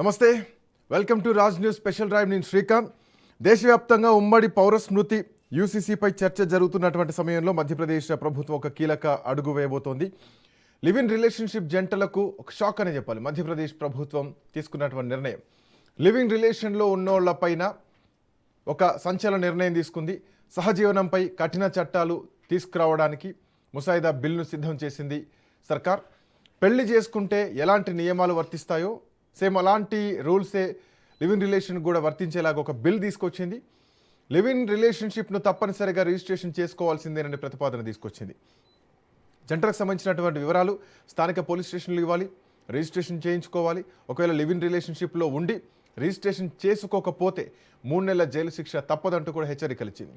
నమస్తే, welcome to Raj news special drive. నేను శ్రీకాంత్. దేశవ్యాప్తంగా ఉమ్మడి పౌర స్మృతి యూసీసీపై చర్చ జరుగుతున్నటువంటి సమయంలో మధ్యప్రదేశ్ ప్రభుత్వం ఒక కీలక అడుగు వేయబోతోంది. లివ్ ఇన్ రిలేషన్షిప్ జంటలకు ఒక షాక్ అనే చెప్పాలి. మధ్యప్రదేశ్ ప్రభుత్వం తీసుకున్నటువంటి నిర్ణయం లివింగ్ రిలేషన్లో ఉన్నోళ్లపైన ఒక సంచలన నిర్ణయం తీసుకుంది. సహజీవనంపై కఠిన చట్టాలు తీసుకురావడానికి ముసాయిదా బిల్లును సిద్ధం చేసింది సర్కార్. పెళ్లి చేసుకుంటే ఎలాంటి నియమాలు వర్తిస్తాయో సేమ్ అలాంటి రూల్సే లివింగ్ రిలేషన్ కూడా వర్తించేలాగా ఒక బిల్ తీసుకొచ్చింది. లివింగ్ రిలేషన్షిప్ను తప్పనిసరిగా రిజిస్ట్రేషన్ చేసుకోవాల్సిందేనని ప్రతిపాదన తీసుకొచ్చింది. జంటలకు సంబంధించినటువంటి వివరాలు స్థానిక పోలీస్ స్టేషన్లు ఇవ్వాలి, రిజిస్ట్రేషన్ చేయించుకోవాలి. ఒకవేళ లివింగ్ రిలేషన్షిప్లో ఉండి రిజిస్ట్రేషన్ చేసుకోకపోతే 3 నెలల జైలు శిక్ష తప్పదంటూ కూడా హెచ్చరికలు ఇచ్చింది.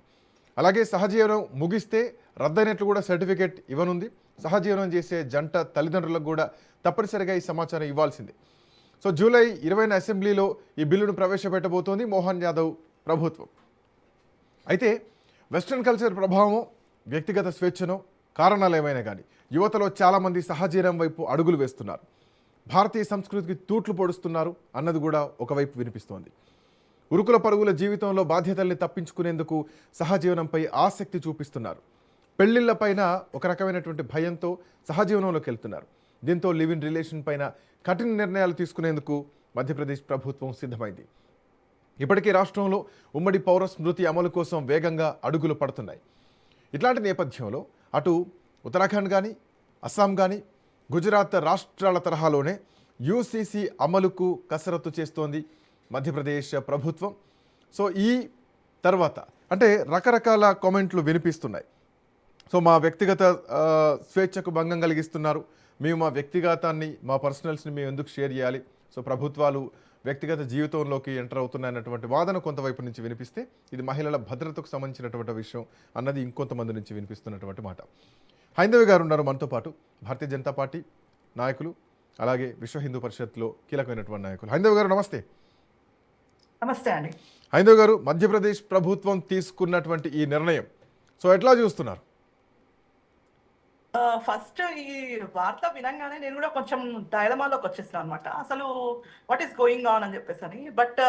అలాగే సహజీవనం ముగిస్తే రద్దయినట్లు కూడా సర్టిఫికేట్ ఇవ్వనుంది. సహజీవనం చేసే జంట తల్లిదండ్రులకు కూడా తప్పనిసరిగా ఈ సమాచారం ఇవ్వాల్సిందే. సో జూలై 20న అసెంబ్లీలో ఈ బిల్లును ప్రవేశపెట్టబోతోంది మోహన్ యాదవ్ ప్రభుత్వం. అయితే వెస్ట్రన్ కల్చర్ ప్రభావమో వ్యక్తిగత స్వేచ్ఛనో కారణాలు ఏమైనా కానీ యువతలో చాలామంది సహజీవనం వైపు అడుగులు వేస్తున్నారు. భారతీయ సంస్కృతికి తూట్లు పొడుస్తున్నారు అన్నది కూడా ఒకవైపు వినిపిస్తోంది. ఉరుకుల పరుగుల జీవితంలో బాధ్యతల్ని తప్పించుకునేందుకు సహజీవనంపై ఆసక్తి చూపిస్తున్నారు. పెళ్లిళ్లపైన ఒక రకమైనటువంటి భయంతో సహజీవనంలోకి వెళ్తున్నారు. దీంతో లివ్ ఇన్ రిలేషన్ పైన కఠిన నిర్ణయాలు తీసుకునేందుకు మధ్యప్రదేశ్ ప్రభుత్వం సిద్ధమైంది. ఇప్పటికీ రాష్ట్రంలో ఉమ్మడి పౌర స్మృతి అమలు కోసం వేగంగా అడుగులు పడుతున్నాయి. ఇట్లాంటి నేపథ్యంలో అటు ఉత్తరాఖండ్ కానీ అస్సాం కానీ గుజరాత్ రాష్ట్రాల తరహాలోనే యూసీసీ అమలుకు కసరత్తు చేస్తోంది మధ్యప్రదేశ్ ప్రభుత్వం. సో ఈ తర్వాత అంటే రకరకాల కామెంట్లు వినిపిస్తున్నాయి. సో మా వ్యక్తిగత స్వేచ్ఛకు భంగం కలిగిస్తున్నారు, మేము మా వ్యక్తిగతాన్ని మా పర్సనల్స్ని మేము ఎందుకు షేర్ చేయాలి, సో ప్రభుత్వాలు వ్యక్తిగత జీవితంలోకి ఎంటర్ అవుతున్నాయన్నటువంటి వాదన కొంతవైపు నుంచి వినిపిస్తే ఇది మహిళల భద్రతకు సంబంధించినటువంటి విషయం అన్నది ఇంకొంతమంది నుంచి వినిపిస్తున్నటువంటి మాట. హైందవి గారు ఉన్నారు మనతో పాటు, భారతీయ జనతా పార్టీ నాయకులు, అలాగే విశ్వ హిందూ పరిషత్లో కీలకమైనటువంటి నాయకులు. హైందవి గారు నమస్తే. నమస్తే అండి. హైందవి గారు, మధ్యప్రదేశ్ ప్రభుత్వం తీసుకున్నటువంటి ఈ నిర్ణయం సో ఎట్లా చూస్తున్నారు? ఫస్ట్ ఈ వార్త వినంగానే నేను కూడా కొంచెం డైలమాలోకి వచ్చేసాను అనమాట. అసలు వాట్ ఈస్ గోయింగ్ ఆన్ అని చెప్పేసి అని. బట్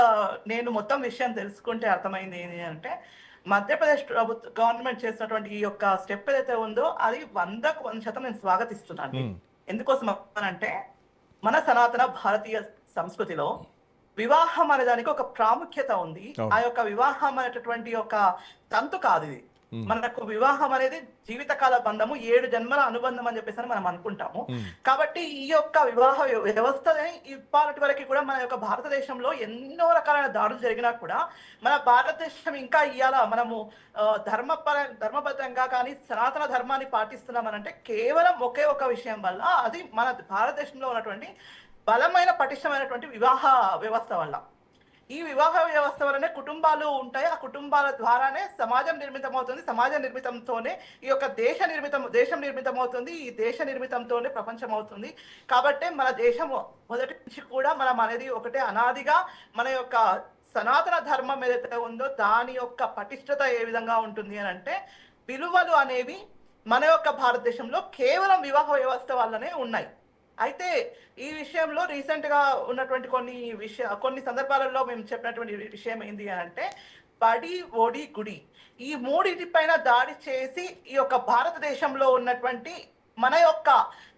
నేను మొత్తం విషయం తెలుసుకుంటే అర్థమైంది ఏంటి అంటే, మధ్యప్రదేశ్ గవర్నమెంట్ చేసినటువంటి ఈ యొక్క స్టెప్ ఏదైతే ఉందో అది 100% నేను స్వాగతిస్తున్నాను. ఎందుకోసం అంటే మన సనాతన భారతీయ సంస్కృతిలో వివాహం అనే దానికి ఒక ప్రాముఖ్యత ఉంది. ఆ యొక్క వివాహం అనేటటువంటి ఒక తంతు కాదు ఇది. మనకు వివాహం అనేది జీవితకాల బంధము, 7 జన్మల అనుబంధం అని చెప్పేసి మనం అనుకుంటాము. కాబట్టి ఈ యొక్క వివాహ వ్యవస్థని ఇప్పటి వరకు కూడా మన యొక్క భారతదేశంలో ఎన్నో రకాలైన దాడులు జరిగినా కూడా మన భారతదేశం ఇంకా ఇవాళ మనము ధర్మబద్ధంగా కానీ సనాతన ధర్మాన్ని పాటిస్తున్నామనంటే కేవలం ఒకే ఒక విషయం వల్ల, అది మన భారతదేశంలో ఉన్నటువంటి బలమైన పటిష్టమైనటువంటి వివాహ వ్యవస్థ వల్ల. ఈ వివాహ వ్యవస్థ వల్లనే కుటుంబాలు ఉంటాయి. ఆ కుటుంబాల ద్వారానే సమాజం నిర్మితం అవుతుంది. సమాజ నిర్మితంతోనే ఈ యొక్క దేశం నిర్మితం అవుతుంది. ఈ దేశ నిర్మితంతోనే ప్రపంచం అవుతుంది. కాబట్టి మన దేశం మొదటి నుంచి కూడా మనం అనేది ఒకటే అనాదిగా మన యొక్క సనాతన ధర్మం ఏదైతే ఉందో దాని యొక్క పటిష్టత ఏ విధంగా ఉంటుంది అని అంటే, విలువలు అనేవి మన యొక్క భారతదేశంలో కేవలం వివాహ వ్యవస్థ వల్లనే ఉన్నాయి. అయితే ఈ విషయంలో రీసెంట్ గా ఉన్నటువంటి కొన్ని సందర్భాలలో మేము చెప్పినటువంటి విషయం ఏంటి అని అంటే, బడి ఓడి గుడి ఈ మూడింటిపైన దాడి చేసి ఈ యొక్క భారతదేశంలో ఉన్నటువంటి మన యొక్క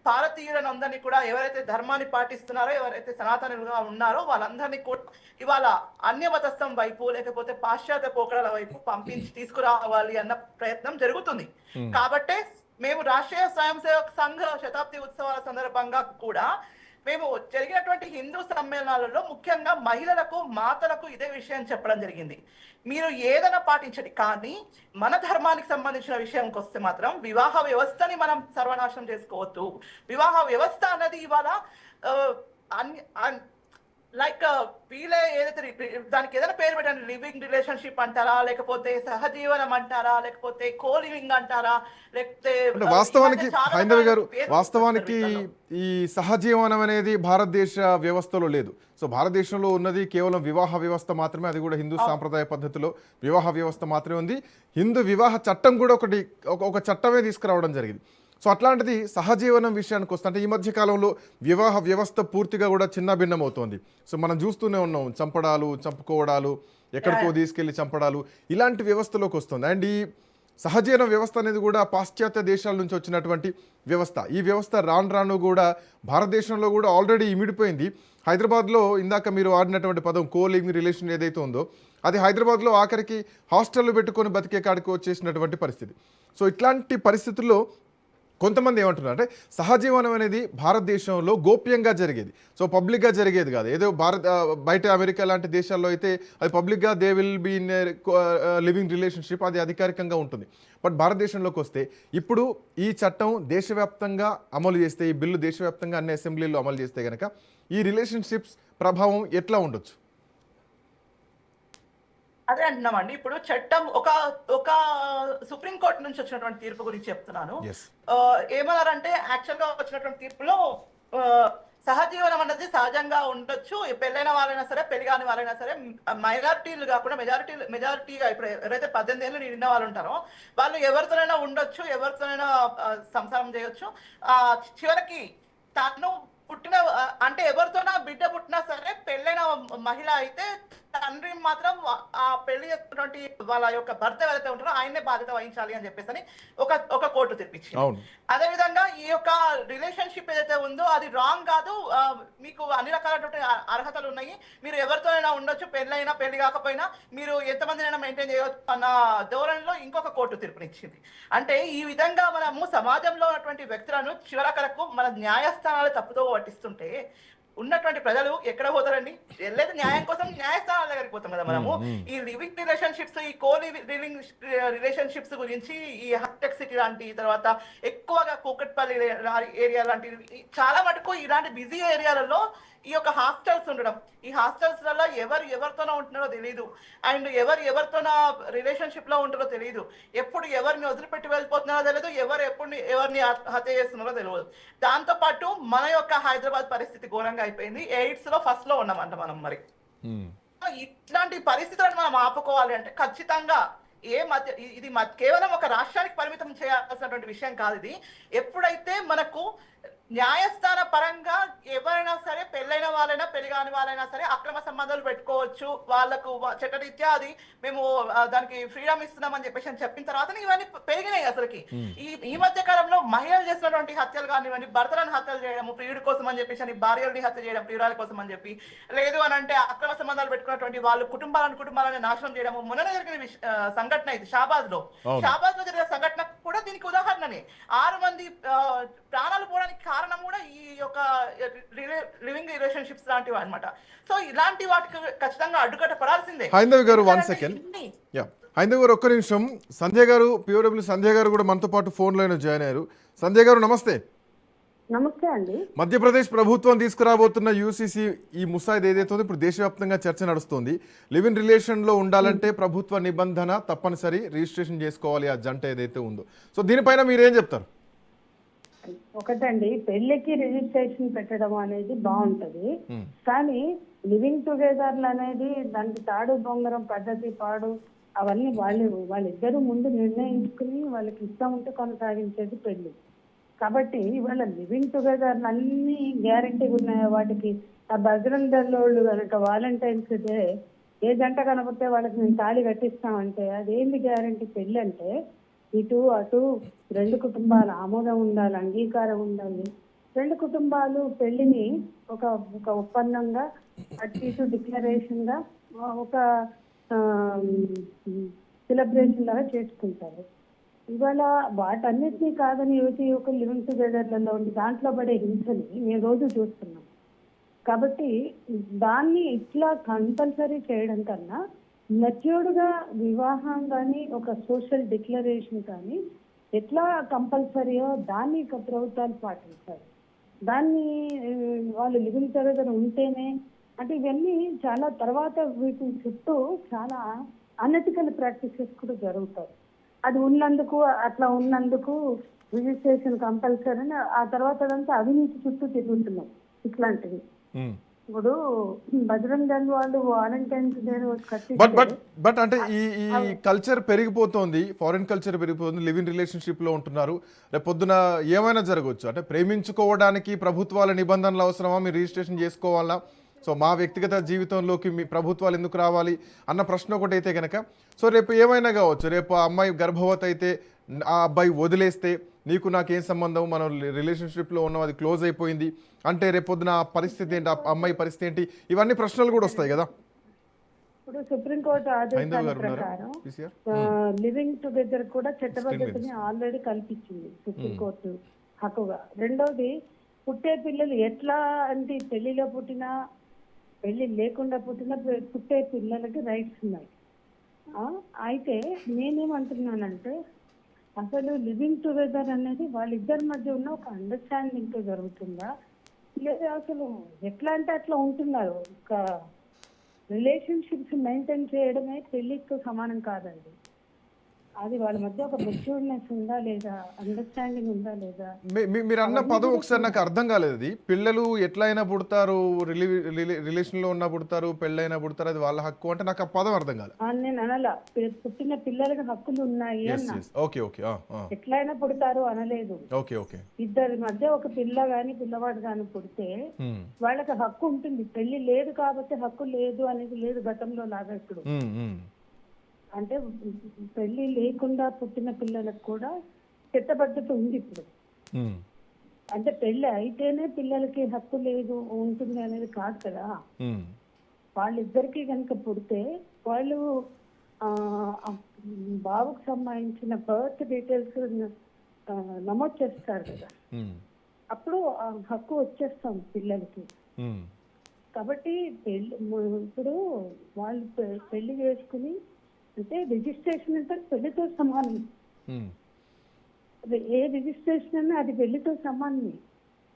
భారతీయులను అందరినీ కూడా, ఎవరైతే ధర్మాన్ని పాటిస్తున్నారో, ఎవరైతే సనాతనులుగా ఉన్నారో వాళ్ళందరినీ కూడా ఇవాళ అన్యమతస్థం వైపు లేకపోతే పాశ్చాత్య పోకడల వైపు పంపించి తీసుకురావాలి అన్న ప్రయత్నం జరుగుతుంది. కాబట్టే మేము రాష్ట్రీయ స్వయం సేవక్ సంఘ్ శతాబ్ది ఉత్సవాల సందర్భంగా కూడా మేము జరిగినటువంటి హిందూ సమ్మేళనాలలో ముఖ్యంగా మహిళలకు, మాతలకు ఇదే విషయం చెప్పడం జరిగింది. మీరు ఏదైనా పాటించండి, కానీ మన ధర్మానికి సంబంధించిన విషయంకి వస్తే మాత్రం వివాహ వ్యవస్థని మనం సర్వనాశనం చేసుకోవద్దు. వివాహ వ్యవస్థ అన్నది ఇవాళ లైక్ వీళ్ళే ఏదైతే దానికి ఏదైనా పేరు పెట్టండి, లివింగ్ రిలేషన్షిప్ అంటారా, లేకపోతే సహజీవనం అంటారా, లేకపోతే కో లివింగ్ అంటారా, లేకపోతే వాస్తవానికి హైందవి గారు, వాస్తవానికి ఈ సహజీవనం అనేది భారతదేశ వ్యవస్థలో లేదు. సో భారతదేశంలో ఉన్నది కేవలం వివాహ వ్యవస్థ మాత్రమే, అది కూడా హిందూ సాంప్రదాయ పద్ధతిలో వివాహ వ్యవస్థ మాత్రమే ఉంది. హిందూ వివాహ చట్టం కూడా ఒక చట్టమే తీసుకురావడం జరిగింది. సో అట్లాంటిది సహజీవనం విషయానికి వస్తే అంటే ఈ మధ్య కాలంలో వివాహ వ్యవస్థ పూర్తిగా కూడా చిన్నభిన్నమవుతోంది. సో మనం చూస్తూనే ఉన్నాం, చంపడాలు, చంపుకోవడాలు, ఎక్కడికో తీసుకెళ్లి చంపడాలు, ఇలాంటి వ్యవస్థలోకి వస్తుంది. అండ్ ఈ సహజీవన వ్యవస్థ అనేది కూడా పాశ్చాత్య దేశాల నుంచి వచ్చినటువంటి వ్యవస్థ. ఈ వ్యవస్థ రాను రాను కూడా భారతదేశంలో కూడా ఆల్రెడీ ఇమిడిపోయింది. హైదరాబాద్లో ఇందాక మీరు ఆడినటువంటి పదం కో లివింగ్ రిలేషన్ ఏదైతే ఉందో అది హైదరాబాద్లో ఆఖరికి హాస్టల్లో పెట్టుకొని బతికే కాడికి వచ్చేసినటువంటి పరిస్థితి. సో ఇట్లాంటి పరిస్థితుల్లో కొంతమంది ఏమంటున్నారు అంటే సహజీవనం అనేది భారతదేశంలో గోప్యంగా జరిగేది, సో పబ్లిక్గా జరిగేది కాదు. ఏదో బయట అమెరికా లాంటి దేశాల్లో అయితే అది పబ్లిక్గా they will be in living relationship, అది అధికారికంగా ఉంటుంది. బట్ భారతదేశంలోకి వస్తే ఇప్పుడు ఈ చట్టం దేశవ్యాప్తంగా అమలు చేస్తే, ఈ బిల్లు దేశవ్యాప్తంగా అన్ని అసెంబ్లీలో అమలు చేస్తే కనుక ఈ రిలేషన్షిప్స్ ప్రభావం ఎట్లా ఉండొచ్చు? అదే అంటున్నామండి. ఇప్పుడు చట్టం ఒక ఒక సుప్రీంకోర్టు నుంచి వచ్చినటువంటి తీర్పు గురించి చెప్తున్నాను. ఏమన్నారంటే యాక్చువల్ గా వచ్చినటువంటి తీర్పులో సహజీవనం అనేది సహజంగా ఉండొచ్చు, పెళ్ళైన వాళ్ళైనా సరే పెళ్లి కాని వాళ్ళైనా సరే, మైనారిటీలు కాకుండా మెజారిటీగా ఇప్పుడు ఎవరైతే 18 ఏళ్ళు నిండిన వాళ్ళు ఉంటారో వాళ్ళు ఎవరితోనైనా ఉండొచ్చు, ఎవరితోనైనా సంసారం చేయొచ్చు. చివరికి తను పుట్టిన అంటే ఎవరితోనా బిడ్డ పుట్టినా సరే పెళ్ళైన మహిళ అయితే తండ్రి మాత్రం ఆ పెళ్లి చేస్తున్నటువంటి వాళ్ళ యొక్క భర్త ఎవరైతే ఉంటారో ఆయన్నే బాధ్యత వహించాలి అని చెప్పేసి ఒక కోర్టు తెప్పించింది. అదే విధంగా ఈ యొక్క రిలేషన్షిప్ ఏదైతే ఉందో అది రాంగ్ కాదు, మీకు అన్ని రకాలైనటువంటి అర్హతలు ఉన్నాయి, మీరు ఎవరితోనైనా ఉండొచ్చు, పెళ్ళైనా పెళ్లి కాకపోయినా మీరు ఎంతమందినైనా మెయింటైన్ చేయవచ్చు అన్న ధోరణిలో ఇంకొక కోర్టు తీర్పునిచ్చింది. అంటే ఈ విధంగా మనము సమాజంలో ఉన్నటువంటి వ్యక్తులను చివరకరకు మన న్యాయస్థానాలు తప్పుదో పట్టిస్తుంటే ఉన్నటువంటి ప్రజలు ఎక్కడ పోతారండి? వెళ్ళేది న్యాయం కోసం న్యాయస్థానాల దగ్గరికి పోతాం కదా మనము. ఈ లివింగ్ రిలేషన్షిప్స్, ఈ కో లివింగ్ రిలేషన్షిప్స్ గురించి ఈ హైటెక్ సిటీ లాంటి, తర్వాత ఎక్కువగా కూకట్పల్లి ఏరియా లాంటి చాలా మటుకు ఇలాంటి బిజీ ఏరియాలలో ఈ యొక్క హాస్టల్స్ ఉండడం, ఈ హాస్టల్స్లలో ఎవరితోనో ఉంటున్నారో తెలియదు, అండ్ ఎవరితోనో రిలేషన్షిప్ లో ఉంటారో తెలియదు, ఎప్పుడు ఎవరిని వదిలిపెట్టి వెళ్ళిపోతున్నారో తెలియదు, ఎవరిని హత్య చేస్తున్నారో తెలియదు. దాంతో పాటు మన యొక్క హైదరాబాద్ పరిస్థితి ఘోరంగా అయిపోయింది. ఎయిడ్స్ లో ఫస్ట్ లో ఉన్నామంట మనం. మరి ఇట్లాంటి పరిస్థితులను మనం ఆపుకోవాలి అంటే ఖచ్చితంగా ఇది కేవలం ఒక రాష్ట్రానికి పరిమితం చేయాల్సినటువంటి విషయం కాదు. ఇది ఎప్పుడైతే మనకు న్యాయస్థాన పరంగా ఎవరైనా సరే పెళ్ళైన వాళ్ళైనా పెళ్లి కాని వాళ్ళైనా సరే అక్రమ సంబంధాలు పెట్టుకోవచ్చు, వాళ్ళకు చట్టరీత్యా అది మేము దానికి ఫ్రీడమ్ ఇస్తున్నామని చెప్పేసి చెప్పిన తర్వాత ఇవన్నీ పెరిగినాయి. అసలుకి ఈ మధ్య కాలంలో మహిళలు చేసినటువంటి హత్యలు కానివ్వండి, భర్తలను హత్యలు చేయడము ప్రియుడి కోసం అని చెప్పేసి, భార్యల్ని హత్య చేయడం ప్రియురాల కోసం అని చెప్పి, లేదు అని అంటే అక్రమ సంబంధాలు పెట్టుకున్నటువంటి వాళ్ళు కుటుంబాలను నాశనం చేయడము. మొన్న జరిగిన సంఘటన ఇది షాబాద్ లో జరిగిన సంఘటన కూడా దీనికి ఉదాహరణనే. 6 మంది ప్రాణాలు పోవడానికి కారణం కూడా ఈ యొక్క లివింగ్ రిలేషన్షిప్స్ లాంటివి అన్నమాట. సో ఇలాంటి వాటికి ఖచ్చితంగా అడ్డుకట్ట పడాల్సిందే. హైందవి గారు 1 సెకండ్. హైందవి గారు ఒక్క నిమిషం. సంధ్య గారు, పిఓడబ్ల్యూ సంధ్య గారు కూడా మనతో పాటు ఫోన్ లైన్ జాయిన్ అయ్యారు. సంధ్య గారు నమస్తే. నమస్తే అండి. మధ్యప్రదేశ్ ప్రభుత్వం తీసుకురాబోతున్న యూసీసీ ఈ ముసాయిదా ఏదైతే ఉందో ఇప్పుడు దేశవ్యాప్తంగా చర్చ నడుస్తుంది. లివ్ ఇన్ రిలేషన్ లో ఉండాలంటే ప్రభుత్వ నిబంధన తప్పనిసరి, రిజిస్ట్రేషన్ చేసుకోవాలి ఆ జంట ఏదైతే ఉందో. సో దీనిపైన మీరేం చెప్తారు? ఒకటండి, పెళ్లికి రిజిస్ట్రేషన్ పెట్టడం అనేది బాగుంటది, కానీ లివింగ్ టుగెదర్ అనేది దానికి తాడు బొంగరం పద్ధతి పాడు అవన్నీ వాళ్ళిద్దరూ ముందు నిర్ణయించుకుని వాళ్ళకి ఇష్టం ఉంటే కొనసాగించేది పెళ్లి. కాబట్టి ఇవాళ లివింగ్ టుగెదర్ అన్ని గ్యారంటీగా ఉన్నాయా? వాటికి ఆ బజరంగ దళోళ్ళు కనుక వాలంటైన్స్ డే ఏ జంట కనబడితే వాళ్ళకి మేము తాళి కట్టిస్తామంటే అదేంటి గ్యారంటీ? పెళ్లి అంటే ఇటు అటు 2 కుటుంబాల ఆమోదం ఉండాలి, అంగీకారం ఉండాలి. 2 కుటుంబాలు పెళ్లిని ఒక ఒప్పందంగా అటు ఇటు డిక్లరేషన్ గా ఒక సెలబ్రేషన్ లాగా చేసుకుంటారు. ఇవాళ వాటన్నిటినీ కాదని యువకులు లివింగ్ టుగెదర్లలో ఉండి దాంట్లో పడే హింసని మేము రోజు చూస్తున్నాం. కాబట్టి దాన్ని ఇట్లా కంపల్సరీ చేయడం కన్నా మెచ్యూర్డ్గా వివాహం కానీ ఒక సోషల్ డిక్లరేషన్ కానీ ఎట్లా కంపల్సరీయో దాన్ని ప్రభుత్వాలు పాటించాలి. దాన్ని వాళ్ళు లివింగ్ టుగెదర్ ఉంటేనే అంటే ఇవన్నీ చాలా తర్వాత వీటి చుట్టూ చాలా అనెటికల్ ప్రాక్టీసెస్ కూడా జరుగుతాయి. అది ఉన్నందుకు రిజిస్ట్రేషన్ కంపల్సరీ అని ఆ తర్వాత అదంతా అవినీతి చుట్టూ తిరుగుతున్నాం ఇట్లాంటివి. ఇప్పుడు బజరంగ్ దళ్ వాళ్ళు వాలంటీర్స్ డే బట్ కట్టిస్తే బట్ బట్ అంటే ఈ కల్చర్ పెరిగిపోతుంది, ఫారిన్ కల్చర్ పెరిగిపోతుంది, లివ్ ఇన్ రిలేషన్షిప్లో ఉంటున్నారు. రేపు పొద్దున ఏమైనా జరగవచ్చు. అంటే ప్రేమించుకోవడానికి ప్రభుత్వాల నిబంధనలు అవసరమా, మీరు రిజిస్ట్రేషన్ చేసుకోవాలా, సో మా వ్యక్తిగత జీవితంలోకి మీ ప్రభుత్వాలు ఎందుకు రావాలి అన్న ప్రశ్న ఒకటి అయితే కనుక, సో రేపు ఏమైనా కావచ్చు. రేపు ఆ అమ్మాయి గర్భవతి అయితే ఆ అబ్బాయి వదిలేస్తే నీకు నాకేం సంబంధం, మనం రిలేషన్షిప్లో ఉన్నాం, అది క్లోజ్ అయిపోయింది అంటే రేపు పొద్దున ఆ పరిస్థితి ఏంటి, ఆ అమ్మాయి పరిస్థితి ఏంటి, ఇవన్నీ ప్రశ్నలు కూడా వస్తాయి కదా. ఇప్పుడు సుప్రీంకోర్టు హైందవ్ ఆదేశాల గారు ఉన్నారా ప్రకారం పీసీఆర్? లివింగ్ టుగెదర్ కూడా చట్టబద్ధతని ఆల్రెడీ కల్పించింది సుప్రీంకోర్టు హక్కుగా. రెండోది, పుట్టే పిల్లలు ఎట్లా అంటే పెళ్లిలో పుట్టినా పెళ్లి లేకుండా పుట్టిన పుట్టే పిల్లలకి రైట్స్ ఉన్నాయి. అయితే నేనేమంటున్నానంటే అసలు లివింగ్ టుగెదర్ అనేది వాళ్ళిద్దరి మధ్య ఉన్న ఒక అండర్స్టాండింగ్ తో జరుగుతుందా, లేదా అసలు ఎట్లా అంటే అట్లా ఉంటున్నారు. ఒక రిలేషన్షిప్స్ మెయింటైన్ చేయడమే పెళ్లితో సమానం కాదండి. అది వాళ్ళ మధ్య ఒక మెచ్యూర్నెస్ ఉందా లేదా, అండర్స్టాండింగ్ ఉందా లేదా. మీరు అన్న పదం ఒకసారి నాకు అర్థం కాలేదు. అది పిల్లలు ఎట్లయినా పుడతారు, రిలేషన్లో ఉన్నా పుడతారు, పెళ్ళైనా పుడతారు, అది వాళ్ళ హక్కు అంటే నాకు ఆ పదం అర్థం కాలేదు. నేను అనలా పుట్టిన పిల్లలకి హక్కులు ఉన్నాయి అన్న. ఓకే ఓకే ఎట్లయినా పుడతారు అనలేదు. Okay okay. ఇద్దరి మధ్య ఒక పిల్ల గాని పిల్లవాడు గాని పుడితే వాళ్ళకి హక్కు ఉంటుంది. పెళ్లి లేదు కాబట్టి హక్కు లేదు అనేది లేదు గతంలో లాగా. ఇప్పుడు అంటే పెళ్లి లేకుండా పుట్టిన పిల్లలకు కూడా చట్టబద్ధత ఉంది ఇప్పుడు. అంటే పెళ్లి అయితేనే పిల్లలకి హక్కు లేదు ఉంటుంది అనేది కాదు కదా. వాళ్ళిద్దరికి కనుక పుడితే వాళ్ళు బాబుకు సంబంధించిన బర్త్ డీటెయిల్స్ నమోదు చేస్తారు కదా, అప్పుడు ఆ హక్కు వచ్చేస్తాం పిల్లలకి. కాబట్టి ఇప్పుడు వాళ్ళు పెళ్లి చేసుకుని అంటే రిజిస్ట్రేషన్ అంటే పెళ్లితో సమానం. ఏ రిజిస్ట్రేషన్ అన్నా అది పెళ్లితో సమానమే.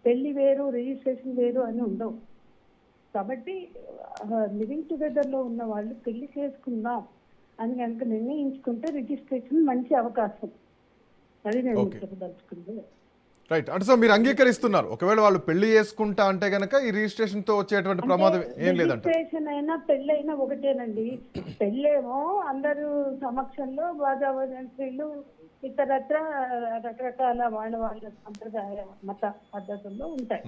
పెళ్లి వేరు రిజిస్ట్రేషన్ వేరు అని ఉండవు. కాబట్టి లివింగ్ టుగెదర్ లో ఉన్న వాళ్ళు పెళ్లి చేసుకుందాం అని కనుక నిర్ణయించుకుంటే రిజిస్ట్రేషన్ మంచి అవకాశం. అది నేను చెప్పదలుచుకుంది. రైట్. అంటే సో మీరు అంగీకరిస్తున్నారు, ఒకవేళ వాళ్ళు పెళ్లి చేసుకుంటా అంటే గనక ఈ రిజిస్ట్రేషన్ తో వచ్చేటువంటి ప్రమాదం ఏం లేదంట. రిజిస్ట్రేషన్ అయినా పెళ్లి అయినా ఒకటేనండి. పెళ్ళేమో అందరూ సమక్షంలో వాదావదంత్రులు ఇతరత్ర రకరకాల వాళ్ళ సంప్రదాయ మత పద్ధతుల్లో ఉంటాయి.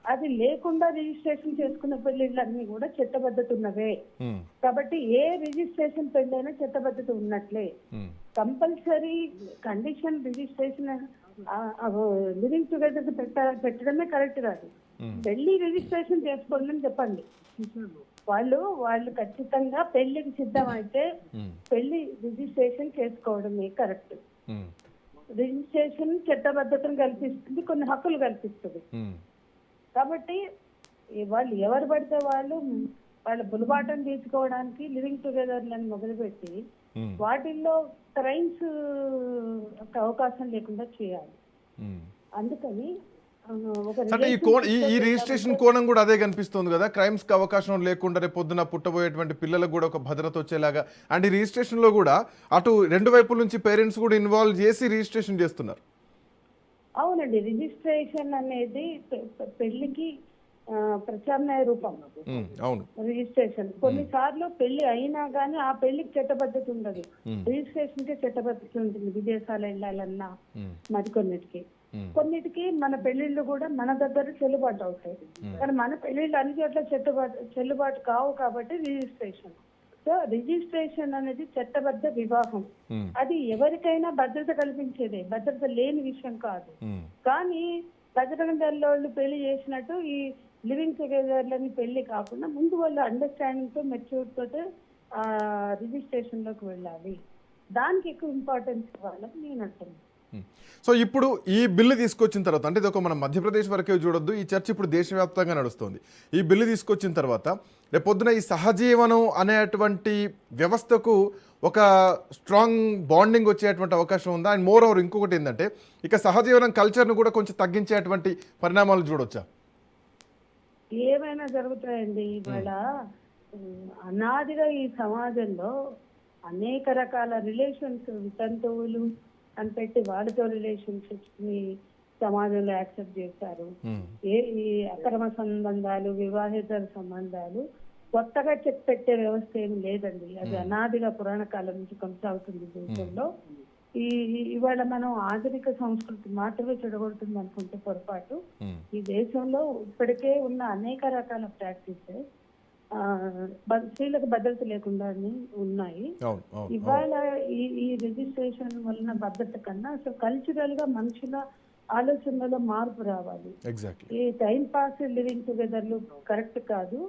అది లేకుండా రిజిస్ట్రేషన్ చేసుకున్న పెళ్లిళ్ళన్నీ కూడా చట్టబద్ధత ఉన్నవే. కాబట్టి ఏ రిజిస్ట్రేషన్ పెళ్ళైనా చట్టబద్ధత ఉన్నట్లే. Compulsory condition registration living together పెట్టడమే కరెక్ట్ కాదు. పెళ్లి రిజిస్ట్రేషన్ చేసుకోండి అని చెప్పండి. వాళ్ళు ఖచ్చితంగా పెళ్లికి సిద్ధమైతే పెళ్లి రిజిస్ట్రేషన్ చేసుకోవడమే కరెక్ట్. రిజిస్ట్రేషన్ చట్టబద్ధతను కల్పిస్తుంది, కొన్ని హక్కులు కల్పిస్తుంది. కాబట్టి వాళ్ళు ఎవరు పడితే వాళ్ళ బులబాటం తీసుకోవడానికి లివింగ్ టుగెదర్లను మొదలుపెట్టి వాటిల్లో క్రైమ్స్ అవకాశం లేకుండా చేయాలి. అందుకని అంటే ఈ రిజిస్ట్రేషన్ కోణం కూడా అదే కనిపిస్తుంది కదా, క్రైమ్స్ కి అవకాశం లేకుండా రేపు పొద్దున పుట్టబోయేటువంటి పిల్లలకు కూడా ఒక భద్రత వచ్చేలాగా. అండ్ ఈ రిజిస్ట్రేషన్ లో కూడా అటు రెండు వైపుల నుంచి పేరెంట్స్ కూడా ఇన్వాల్వ్ చేసి రిజిస్ట్రేషన్ చేస్తున్నారు. అవునండి, రిజిస్ట్రేషన్ అనేది పెళ్లికి ప్రత్యామ్నాయ రూపం. అవును, రిజిస్ట్రేషన్ కొన్నిసార్లు పెళ్లి అయినా గానీ ఆ పెళ్లికి చట్టబద్ధత ఉండదు, రిజిస్ట్రేషన్ కి చట్టబద్ధత ఉంటుంది. విదేశాలు వెళ్ళాలన్నా కొన్నిటికి మన పెళ్లిళ్ళు కూడా మన దగ్గర చెల్లుబాటు అవుతాయి. కానీ మన పెళ్లిళ్ళు అన్ని చోట్ల చెల్లుబాటు కావు కాబట్టి రిజిస్ట్రేషన్. సో రిజిస్ట్రేషన్ అనేది చట్టబద్ధ వివాహం. అది ఎవరికైనా భద్రత కల్పించేదే, భద్రత లేని విషయం కాదు. కానీ బజరంగ దళ్ వాళ్ళు పెళ్లి చేసినట్టు ఈ లివింగ్ టుగెదర్లని పెళ్లి కాకుండా ముందు వాళ్ళు అండర్స్టాండింగ్ తో మెచ్యూర్ తోటి రిజిస్ట్రేషన్ లోకి వెళ్ళాలి. దానికి ఎక్కువ ఇంపార్టెన్స్ ఇవ్వాలని నేను అంటున్నాను. సో ఇప్పుడు ఈ బిల్లు తీసుకొచ్చిన తర్వాత, అంటే ఇది ఒక మన మధ్యప్రదేశ్ వరకే చూడొద్దు, ఈ చర్చ ఇప్పుడు దేశవ్యాప్తంగా నడుస్తుంది. ఈ బిల్లు తీసుకొచ్చిన తర్వాత రేపొద్దున ఈ సహజీవనం అనేటువంటి వ్యవస్థకు ఒక స్ట్రాంగ్ బాండింగ్ వచ్చేటువంటి అవకాశం ఉందా? అండ్ మోర్ ఓవర్ ఇంకొకటి ఏంటంటే ఇక సహజీవనం కల్చర్ను కూడా కొంచెం తగ్గించేటువంటి పరిణామాలు చూడొచ్చా? ఏమైనా జరుగుతాయండి. ఇవాళ అనాదిగా ఈ సమాజంలో అనేక రకాల రిలేషన్స్, వితంతువులు అని పెట్టి వాళ్ళతో రిలేషన్షిప్స్ ని సమాజంలో యాక్సెప్ట్ చేశారు. ఈ అక్రమ సంబంధాలు, వివాహేతర సంబంధాలు కొత్తగా పెట్టే వ్యవస్థ ఏమి లేదండి. అది అనాదిగా పురాణ కాలం నుంచి కొనసాగుతుంది దేశంలో. ఇవాళ మనం ఆధునిక సంస్కృతి మాత్రమే చెడగొడుతుంది అనుకుంటే పొరపాటు. ఈ దేశంలో ఇప్పటికే ఉన్న అనేక రకాల ప్రాక్టీసెస్ స్త్రీలకు భద్రత లేకుండా ఉన్నాయి. ఇవాళ ఈ రిజిస్ట్రేషన్ వలన భద్రత కన్నా అసలు కల్చరల్ గా మనుషుల ఆలోచనలో మార్పు రావాలి. ఈ టైం పాస్ లివింగ్ టుగెదర్లు కరెక్ట్ కాదు.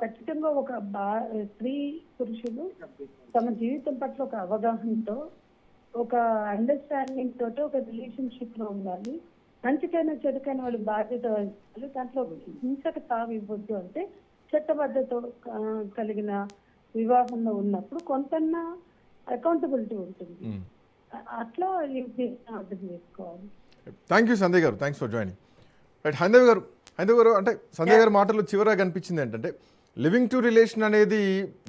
ఖచ్చితంగా ఒక స్త్రీ పురుషులు తమ జీవితం పట్ల ఒక అవగాహనతో, ఒక అండర్స్టాండింగ్ తోటి ఒక రిలేషన్షిప్ లో ఉండాలి. మంచికైనా చెడుకైనా వాళ్ళు బాధ్యత వహించాలి. దాంట్లో హింసకు తావు ఇవ్వద్దు. అంటే చట్టబద్ధత కలిగిన వివాహంలో ఉన్నప్పుడు కొంత అకౌంటబిలిటీ ఉంటుంది. అట్లా అర్థం చేసుకోవాలి. థ్యాంక్ యూ సంధ్య గారు, thanks for joining. Right, Haindavi గారు అంటే సంధ్య గారి మాటలు చివరగా కనిపించింది ఏంటంటే లివింగ్ టు రిలేషన్ అనేది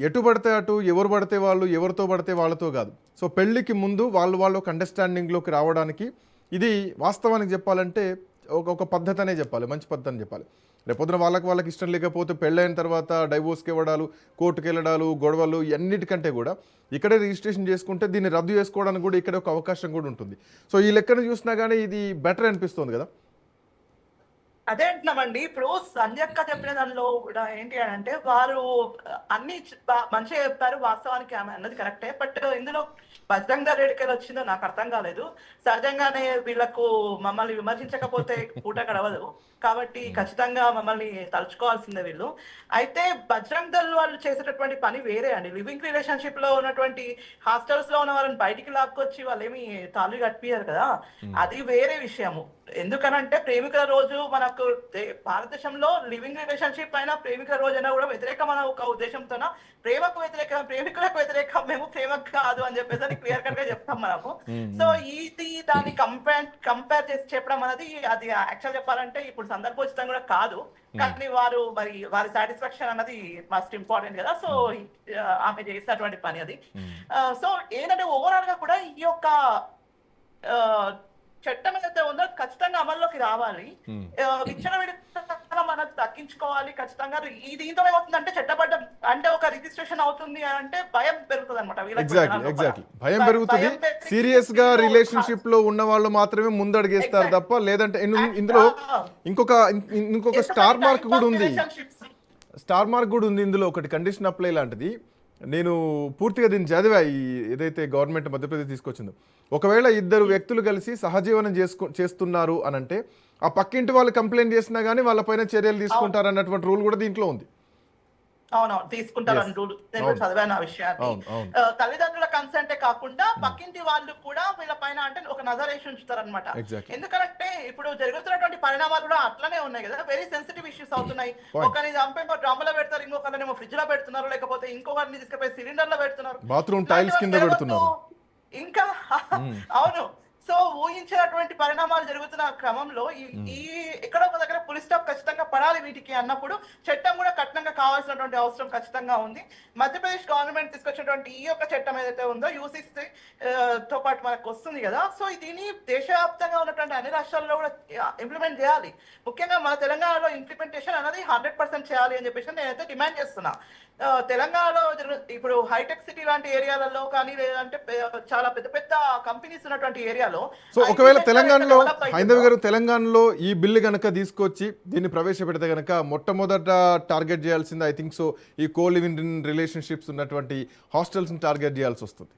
ఎటు పడితే అటు, ఎవరు పడితే వాళ్ళు, ఎవరితో పడితే వాళ్ళతో కాదు. సో పెళ్ళికి ముందు వాళ్ళు ఒక అండర్స్టాండింగ్లోకి రావడానికి ఇది వాస్తవానికి చెప్పాలంటే ఒక పద్ధతి అనే చెప్పాలి, మంచి పద్ధతి అని చెప్పాలి. రేపొద్దున వాళ్ళకి ఇష్టం లేకపోతే పెళ్ళైన తర్వాత డైవోర్స్కి ఇవ్వడాలు, కోర్టుకు వెళ్ళడాలు, గొడవలు అన్నిటికంటే కూడా ఇక్కడే రిజిస్ట్రేషన్ చేసుకుంటే దీన్ని రద్దు చేసుకోవడానికి కూడా ఇక్కడ ఒక అవకాశం కూడా ఉంటుంది. సో ఈ లెక్కను చూసినా కానీ ఇది బెటర్ అనిపిస్తుంది కదా. అదే అంటున్నామండి. ఇప్పుడు సంధ్యక్క చెప్పిన దానిలో కూడా ఏంటి అని అంటే వారు అన్ని మంచిగా చెప్పారు. వాస్తవానికి ఆమె అన్నది కరెక్టే. బట్ ఇందులో బజరంగ దళ్ ఎడికెళ్ళి వచ్చిందో నాకు అర్థం కాలేదు. సహజంగానే వీళ్ళకు మమ్మల్ని విమర్శించకపోతే పూట గడవదు కాబట్టి ఖచ్చితంగా మమ్మల్ని తలుచుకోవాల్సిందే వీళ్ళు. అయితే బజరంగ దళ్ వాళ్ళు చేసేటటువంటి పని వేరే అండి. లివింగ్ రిలేషన్షిప్ లో ఉన్నటువంటి హాస్టల్స్ లో ఉన్న వాళ్ళని బయటికి లాక్కొచ్చి వాళ్ళు ఏమి తాళి కట్టియారు కదా, అది వేరే విషయము. ఎందుకనంటే ప్రేమికుల రోజు మనకు భారతదేశంలో లివింగ్ రిలేషన్షిప్ అయినా ప్రేమికుల రోజు అయినా కూడా వ్యతిరేకమైన ఒక ఉద్దేశంతో ప్రేమకు వ్యతిరేకం, ప్రేమికులకు వ్యతిరేకం, మేము ప్రేమకు కాదు అని చెప్పేసి క్లియర్ కట్ గా చెప్తాం మనము. సో ఇది దాన్ని కంపేర్ చేసి చెప్పడం అనేది అది యాక్చువల్ చెప్పాలంటే ఇప్పుడు సందర్భోచితం కూడా కాదు. కానీ వారి సాటిస్ఫాక్షన్ అన్నది మస్ట్ ఇంపార్టెంట్ కదా. సో ఆమె చేసినటువంటి పని అది. సో ఏంటంటే ఓవరాల్ గా కూడా ఈ యొక్క చట్టం ఏదైతే ఉందో ఖచ్చితంగా అమల్లోకి రావాలి. విచ్చలవిడితనం మనం తగ్గించుకోవాలి ఖచ్చితంగా. దీంతో ఏమవుతుందంటే చట్టబడ్డ అంటే ఒక రిజిస్ట్రేషన్ అవుతుంది అంటే భయం పెరుగుతుంది అనమాట. ఎగ్జాక్ట్లీ భయం పెరుగుతుంది. సీరియస్ గా రిలేషన్షిప్ లో ఉన్న వాళ్ళు మాత్రమే ముందడుగేస్తారు తప్ప, లేదంటే ఇందులో ఇంకొక స్టార్ మార్క్ కూడా ఉంది. ఇందులో ఒకటి కండిషన్ అప్లై లాంటిది. నేను పూర్తిగా దీన్ని చదివా, ఈ ఏదైతే గవర్నమెంట్ మధ్యప్రదేశ్ తీసుకొచ్చిందో. ఒకవేళ ఇద్దరు వ్యక్తులు కలిసి సహజీవనం చేస్తున్నారు అని అంటే ఆ పక్కింటి వాళ్ళు కంప్లైంట్ చేసినా కానీ వాళ్ళపైన చర్యలు తీసుకుంటారు అన్నటువంటి రూల్ కూడా దీంట్లో ఉంది. అవునవును, తీసుకుంటారని రూల్ నేను చదివాను ఆ విషయాన్ని. తల్లిదండ్రుల కన్సెంటే కాకుండా పక్కింటి వాళ్ళు కూడా వీళ్ళ పైన అంటే ఒక నజర్ వేసి ఉంచుతారనమాట. ఎందుకంటే ఇప్పుడు జరుగుతున్నటువంటి పరిణామాలు కూడా అట్లనే ఉన్నాయి కదా, వెరీ సెన్సిటివ్ ఇష్యూస్ అవుతున్నాయి. ఒకరిని చంపే డ్రమ్లో పెడతారు, ఇంకొకరిని ఫ్రిడ్జ్ లో పెడుతున్నారు, లేకపోతే ఇంకొకరిని తీసుకుపోయి సిలిండర్ లో పెడుతున్నారు, బాత్రూమ్ టైల్స్ కింద పెడుతున్నారు. ఇంకా అవును. సో ఊహించినటువంటి పరిణామాలు జరుగుతున్న క్రమంలో ఈ ఎక్కడో ఒక దగ్గర పులి స్టాప్ ఖచ్చితంగా పడాలి వీటికి అన్నప్పుడు చట్టం కూడా కఠినంగా కావాల్సినటువంటి అవసరం ఖచ్చితంగా ఉంది. మధ్యప్రదేశ్ గవర్నమెంట్ తీసుకొచ్చినటువంటి ఈ యొక్క చట్టం ఏదైతే ఉందో యూసీసీ తో పాటు మనకు వస్తుంది కదా. సో దీన్ని దేశవ్యాప్తంగా ఉన్నటువంటి అన్ని రాష్ట్రాల్లో కూడా ఇంప్లిమెంట్ చేయాలి. ముఖ్యంగా మన తెలంగాణలో ఇంప్లిమెంటేషన్ అనేది 100% చేయాలి అని చెప్పేసి నేనైతే డిమాండ్ చేస్తున్నా. తెలంగాణలో ఇప్పుడు హైటెక్ సిటీ లాంటి ఏరియాలలో కానీ లేదంటే చాలా పెద్ద పెద్ద కంపెనీస్ ఉన్నటువంటి ఏరియాలో, సో ఒకవేళ తెలంగాణలో హైందవి గారు తెలంగాణలో ఈ బిల్లు కనుక తీసుకొచ్చి దీన్ని ప్రవేశపెడితే కనుక మొట్టమొదట టార్గెట్ చేయాల్సింది ఐ థింక్ సో ఈ కో లివింగ్ రిలేషన్షిప్స్ ఉన్నటువంటి హాస్టల్స్ ని టార్గెట్ చేయాల్సి వస్తుంది.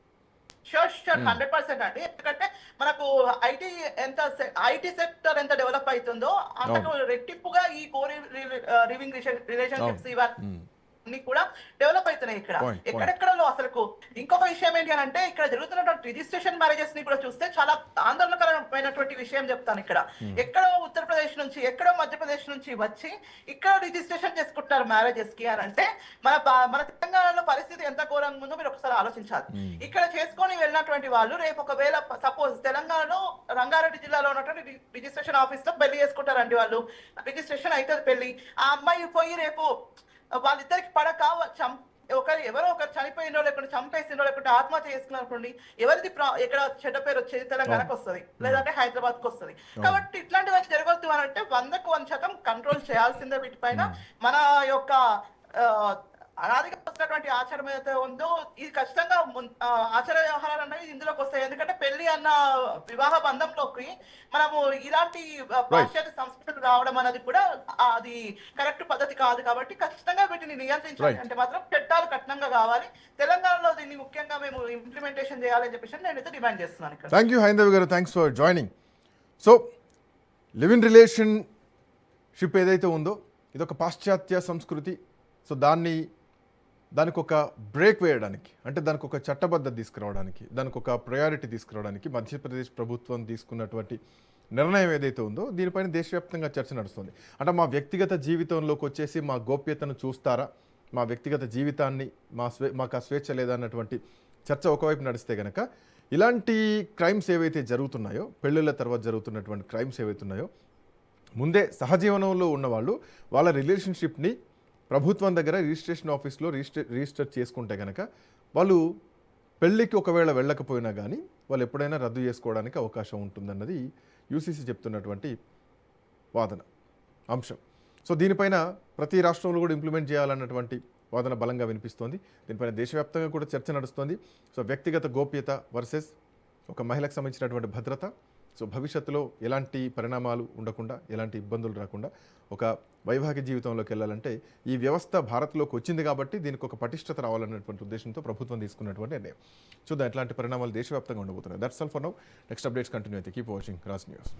షూర్ 100% అండి. ఎందుకంటే మనకు ఐటీ సెక్టర్ ఎంత డెవలప్ అవుతుందో అంతకు రెట్టింపుగా ఈ కో లివింగ్ రిలేషన్షిప్స్ ఇవన్నీ కూడా డెవలప్ అవుతున్నాయి ఇక్కడ ఎక్కడెక్కడలో. అసలు ఇంకొక విషయం ఏంటి అని అంటే ఇక్కడ జరుగుతున్నటువంటి రిజిస్ట్రేషన్ మ్యారేజెస్ ని కూడా చూస్తే చాలా ఆందోళనకరమైనటువంటి విషయం చెప్తాను. ఇక్కడ ఎక్కడో ఉత్తరప్రదేశ్ నుంచి ఎక్కడో మధ్యప్రదేశ్ నుంచి వచ్చి ఇక్కడ రిజిస్ట్రేషన్ చేసుకుంటున్నారు మ్యారేజెస్ కి అని అంటే మన తెలంగాణలో పరిస్థితి ఎంత ఘోరంగా ఉందో మీరు ఒకసారి ఆలోచించాలి. ఇక్కడ చేసుకొని వెళ్ళినటువంటి వాళ్ళు రేపు ఒకవేళ సపోజ్ తెలంగాణలో రంగారెడ్డి జిల్లాలో ఉన్నటువంటి రిజిస్ట్రేషన్ ఆఫీస్ లో పెళ్లి చేసుకుంటారండి వాళ్ళు. రిజిస్ట్రేషన్ అయితే పెళ్లి, ఆ అమ్మాయి పోయి రేపు వాళ్ళిద్దరికి పడక ఎవరో ఒకరు చనిపోయినో లేకుంటే చంపేసిండో లేకుంటే ఆత్మహత్య చేసుకున్నారు అనుకోండి, ఎవరిది ఎక్కడ చెడ్డ పేరు వచ్చేది తెలంగాణకు వస్తుంది, లేదంటే హైదరాబాద్కి వస్తుంది. కాబట్టి ఇట్లాంటివన్నీ జరగొద్దు అని అంటే 100% కంట్రోల్ చేయాల్సిందే వీటిపైన. మన యొక్క అనాదిగా వస్తున్నటువంటి ఆచారం ఏదైతే ఉందో ఇది ఖచ్చితంగా ఆచార వ్యవహారాలు అనేవి ఇందులోకి వస్తాయి. ఎందుకంటే పెళ్లి అన్న వివాహ బంధంలోకి మనము ఇలాంటి పాశ్చాత్య సంస్కృతులు రావడం అనేది కూడా అది కరెక్ట్ పద్ధతి కాదు. కాబట్టి ఖచ్చితంగా వీటిని నియంత్రించాలి అంటే మాత్రం చట్టాలు కఠినంగా కావాలి. తెలంగాణలో దీన్ని ముఖ్యంగా మేము ఇంప్లిమెంటేషన్ చేయాలని చెప్పేసి నేనైతే డిమాండ్ చేస్తున్నాను ఇక్కడ. థ్యాంక్ యూ హైందవి గారు, thanks for joining. So live in relationship ఏదైతే ఉందో ఇదొక పాశ్చాత్య సంస్కృతి. సో దానికి ఒక బ్రేక్ వేయడానికి, అంటే దానికి ఒక చట్టబద్ధత తీసుకురావడానికి, దానికి ఒక ప్రయారిటీ తీసుకురావడానికి మధ్యప్రదేశ్ ప్రభుత్వం తీసుకున్నటువంటి నిర్ణయం ఏదైతే ఉందో దీనిపైన దేశవ్యాప్తంగా చర్చ నడుస్తుంది. అంటే మా వ్యక్తిగత జీవితంలోకి వచ్చేసి మా గోప్యతను చూస్తారా, మా వ్యక్తిగత జీవితాన్ని మాకు ఆ స్వేచ్ఛ లేదన్నటువంటి చర్చ ఒకవైపు నడిస్తే కనుక ఇలాంటి క్రైమ్స్ ఏవైతే జరుగుతున్నాయో, పెళ్ళిళ్ళ తర్వాత జరుగుతున్నటువంటి క్రైమ్స్ ఏవైతే ఉన్నాయో, ముందే సహజీవనంలో ఉన్నవాళ్ళు వాళ్ళ రిలేషన్షిప్ని ప్రభుత్వం దగ్గర రిజిస్ట్రేషన్ ఆఫీస్లో రిజిస్టర్ చేసుకుంటే కనుక వాళ్ళు పెళ్ళికి ఒకవేళ వెళ్ళకపోయినా కానీ వాళ్ళు ఎప్పుడైనా రద్దు చేసుకోవడానికి అవకాశం ఉంటుందన్నది యూసీసీ చెప్తున్నటువంటి వాదన అంశం. సో దీనిపైన ప్రతి రాష్ట్రంలో కూడా ఇంప్లిమెంట్ చేయాలన్నటువంటి వాదన బలంగా వినిపిస్తోంది. దీనిపైన దేశవ్యాప్తంగా కూడా చర్చ నడుస్తోంది. సో వ్యక్తిగత గోప్యత వర్సెస్ ఒక మహిళకు సంబంధించినటువంటి భద్రత. సో భవిష్యత్తులో ఎలాంటి పరిణామాలు ఉండకుండా, ఎలాంటి ఇబ్బందులు రాకుండా ఒక వైవాహిక జీవితంలోకి వెళ్ళాలంటే ఈ వ్యవస్థ భారత్లోకి వచ్చింది కాబట్టి దీనికి ఒక పటిష్టత రావాలన్నటువంటి ఉద్దేశంతో ప్రభుత్వం తీసుకున్నటువంటి నిర్ణయం. చూద్దాం ఎట్లాంటి పరిణామాలు దేశవ్యాప్తంగా ఉండబోతున్నాయి. That's all for now. Next updates continue అయితే కీప్ వాచింగ్ రాజ్ న్యూస్.